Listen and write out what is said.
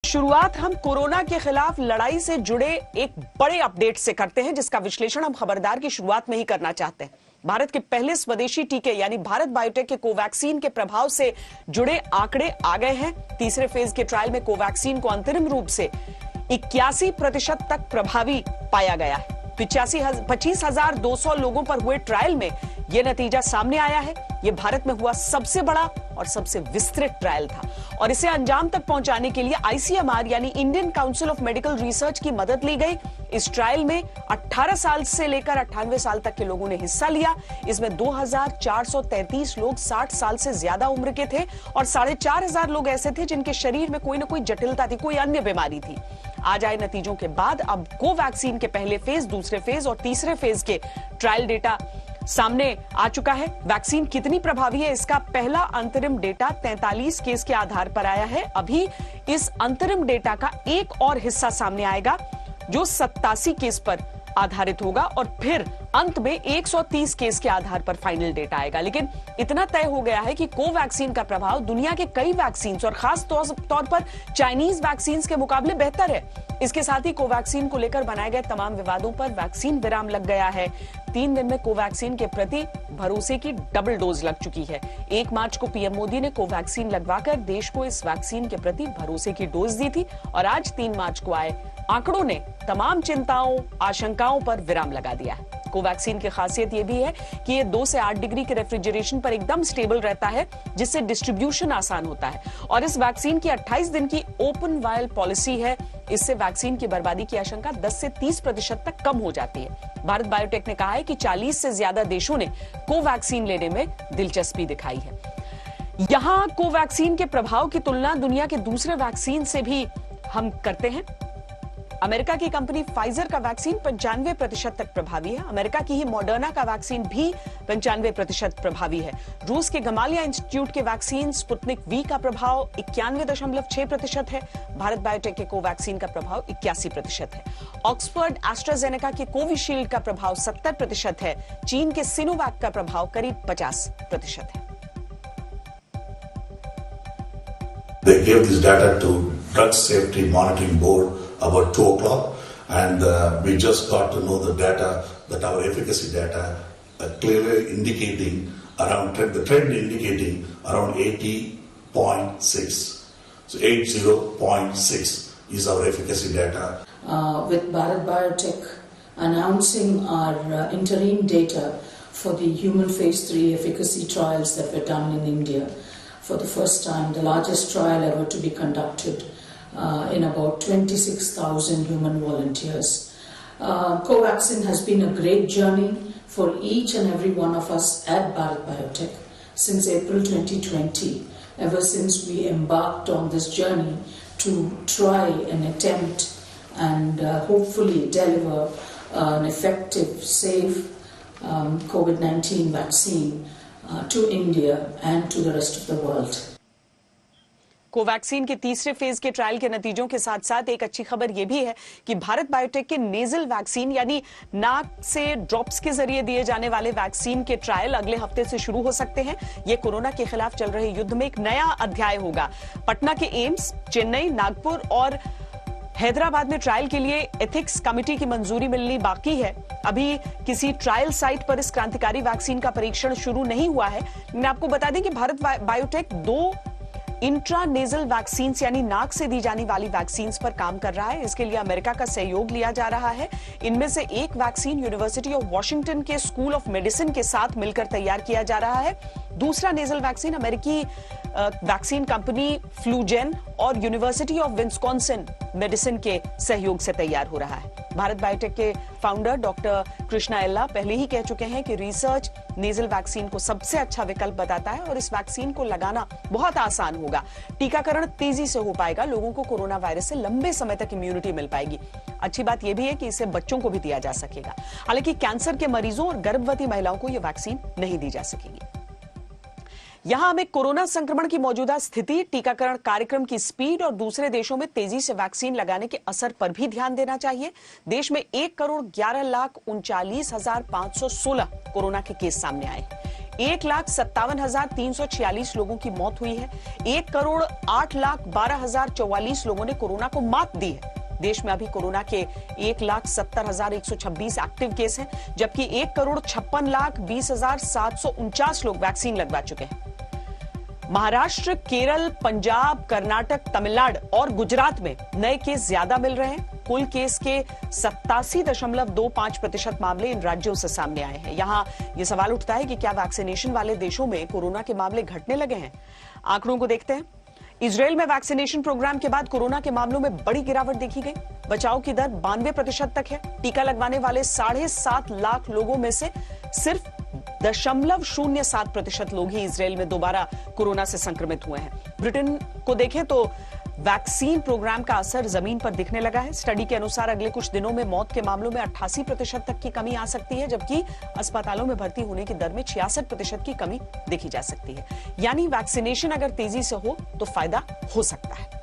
शुरुआत हम कोरोना के खिलाफ लड़ाई से जुड़े एक बड़े अपडेट से करते हैं, जिसका विश्लेषण हम खबरदार की शुरुआत में ही करना चाहते हैं। भारत के पहले स्वदेशी टीके यानी भारत बायोटेक के कोवैक्सीन के प्रभाव से जुड़े आंकड़े आ गए हैं। तीसरे फेज के ट्रायल में कोवैक्सीन को अंतरिम रूप से 81% तक प्रभावी पाया गया है। 25,200 लोगों पर हुए ट्रायल में यह नतीजा सामने आया है। यह भारत में हुआ सबसे बड़ा और सबसे विस्तृत ट्रायल था और इसे अंजाम तक पहुंचाने के लिए आईसीएमआर यानी Indian council of medical research की मदद ली गई। इस ट्रायल में 18 साल से लेकर 98 साल तक के लोगों ने हिस्सा लिया। इसमें 2,433 लोग 60 साल से ज्यादा उम्र के थे और 4,500 लोग ऐसे थे जिनके शरीर में कोई ना कोई जटिलता थी, कोई अन्य बीमारी थी। आज आए नतीजों के बाद अब कोवैक्सीन के पहले फेज, दूसरे फेज और तीसरे फेज के ट्रायल डेटा सामने आ चुका है। वैक्सीन कितनी प्रभावी है, इसका पहला अंतरिम डेटा 43 केस के आधार पर आया है। अभी इस अंतरिम डेटा का एक और हिस्सा सामने आएगा जो 87 केस पर आधारित होगा और फिर अंत में 130 केस के आधार पर फाइनल डेटा आएगा। लेकिन इतना तय हो गया है कि कोवैक्सीन का प्रभाव दुनिया के कई वैक्सीन और खास तौर पर चाइनीज वैक्सीन के मुकाबले बेहतर है। इसके साथ ही कोवैक्सीन को लेकर बनाए गए तमाम विवादों पर वैक्सीन विराम लग गया है। 3 दिन में कोवैक्सीन के प्रति भरोसे की डबल डोज लग चुकी है। 1 मार्च को पीएम मोदी ने कोवैक्सीन लगवाकर देश को इस वैक्सीन के प्रति भरोसे की डोज दी थी और आज 3 मार्च को आए आंकड़ों ने तमाम चिंताओं, आशंकाओं पर विराम लगा दिया है। कोवैक्सीन की खासियत यह भी है कि ये 2 से 8 डिग्री के रेफ्रिजरेशन पर एकदम स्टेबल रहता है, जिससे डिस्ट्रीब्यूशन आसान होता है और इस वैक्सीन की 28 दिन की ओपन वायल पॉलिसी है। इससे वैक्सीन की बर्बादी की आशंका 10 से 30% तक कम हो जाती है। भारत बायोटेक ने कहा है कि 40 से ज्यादा देशों ने कोवैक्सीन लेने में दिलचस्पी दिखाई है। यहां कोवैक्सीन के प्रभाव की तुलना दुनिया के दूसरे वैक्सीन से भी हम करते हैं। अमेरिका की कंपनी फाइजर का वैक्सीन 95% तक प्रभावी है। अमेरिका की ही मॉडर्ना का वैक्सीन भी 95% प्रभावी है। रूस के गमालिया इंस्टीट्यूट के वैक्सीन स्पुतनिक वी का प्रभाव 91.6% है। भारत बायोटेक के कोवैक्सीन का प्रभाव 81% है। ऑक्सफोर्ड एस्ट्राजेनेका के कोविशील्ड का प्रभाव 70% है। चीन के सिनोवैक का प्रभाव करीब 50% है। They gave this data to Drug Safety Monitoring Board about 2 o'clock, and we just got to know the data, that our efficacy data clearly indicating the trend indicating around 80.6. So 80.6 is our efficacy data. With Bharat Biotech announcing our interim data for the human phase 3 efficacy trials that were done in India for the first time, the largest trial ever to be conducted in about 26,000 human volunteers. Covaxin has been a great journey for each and every one of us at Bharat Biotech since April 2020, ever since we embarked on this journey to try and attempt and hopefully deliver an effective, safe COVID-19 vaccine to India and to the rest of the world. Covaxin के तीसरे phase के trial के नतीजों के साथ साथ एक अच्छी खबर यह भी है कि भारत बायोटेक के नेजल वैक्सीन यानी नाक से ड्रॉप्स के जरिए दिए जाने वाले वैक्सीन के ट्रायल अगले हफ्ते से शुरू हो सकते हैं। यह कोरोना के खिलाफ चल रहे युद्ध में एक नया अध्याय होगा। पटना के एम्स, चेन्नई, नागपुर और हैदराबाद में ट्रायल के लिए एथिक्स कमेटी की मंजूरी मिलनी बाकी है। अभी किसी ट्रायल साइट पर इस क्रांतिकारी वैक्सीन का परीक्षण शुरू नहीं हुआ है। मैं आपको बता दें कि भारत बायोटेक 2 इंट्रानेजल वैक्सीन यानी नाक से दी जाने वाली वैक्सीन पर काम कर रहा है। इसके लिए अमेरिका का सहयोग लिया जा रहा है। इनमें से एक वैक्सीन यूनिवर्सिटी ऑफ वॉशिंगटन के स्कूल ऑफ मेडिसिन के साथ मिलकर तैयार किया जा रहा है। दूसरा नेजल वैक्सीन अमेरिकी वैक्सीन कंपनी फ्लूजेन और यूनिवर्सिटी ऑफ विस्कॉन्सिन मेडिसिन के सहयोग से तैयार हो रहा है। भारत बायोटेक के फाउंडर डॉक्टर कृष्णा एल्ला पहले ही कह चुके हैं कि रिसर्च नेजल वैक्सीन को सबसे अच्छा विकल्प बताता है और इस वैक्सीन को लगाना बहुत आसान होगा। टीकाकरण तेजी से हो पाएगा, लोगों को कोरोना वायरस से लंबे समय तक इम्यूनिटी मिल पाएगी। अच्छी बात यह भी है कि इसे बच्चों को भी दिया जा सकेगा। हालांकि कैंसर के मरीजों और गर्भवती महिलाओं को यह वैक्सीन नहीं दी जा सकेगी। यहां हमें कोरोना संक्रमण की मौजूदा स्थिति, टीकाकरण कार्यक्रम की स्पीड और दूसरे देशों में तेजी से वैक्सीन लगाने के असर पर भी ध्यान देना चाहिए। देश में 1,11,39,516 कोरोना के केस सामने आए। 1,57,346 लोगों की मौत हुई है। 1,08,12,044 लोगों ने कोरोना को मात दी है। देश में अभी कोरोना के 1,70,126 एक्टिव केस हैं, जबकि 1,56,20,749 लोग वैक्सीन लगवा चुके हैं। महाराष्ट्र, केरल, पंजाब, कर्नाटक, तमिलनाडु और गुजरात में नए केस ज्यादा मिल रहे हैं। कुल केस के 87.25% मामले इन राज्यों से सामने आए हैं। यहां यह सवाल उठता है कि क्या वैक्सीनेशन वाले देशों में कोरोना के मामले घटने लगे हैं? आंकड़ों को देखते हैं। इजरायल में वैक्सीनेशन प्रोग्राम के बाद कोरोना के मामलों में बड़ी गिरावट देखी गई। बचाव की दर 92% तक है। टीका लगवाने वाले 7.5 लाख लोगों में से सिर्फ 0.07% लोग ही इजरायल में दोबारा कोरोना से संक्रमित हुए हैं। ब्रिटेन को देखें तो वैक्सीन प्रोग्राम का असर जमीन पर दिखने लगा है। स्टडी के अनुसार अगले कुछ दिनों में मौत के मामलों में 88% तक की कमी आ सकती है, जबकि अस्पतालों में भर्ती होने की दर में 66% की कमी देखी जा सकती है। यानी वैक्सीनेशन अगर तेजी से हो तो फायदा हो सकता है।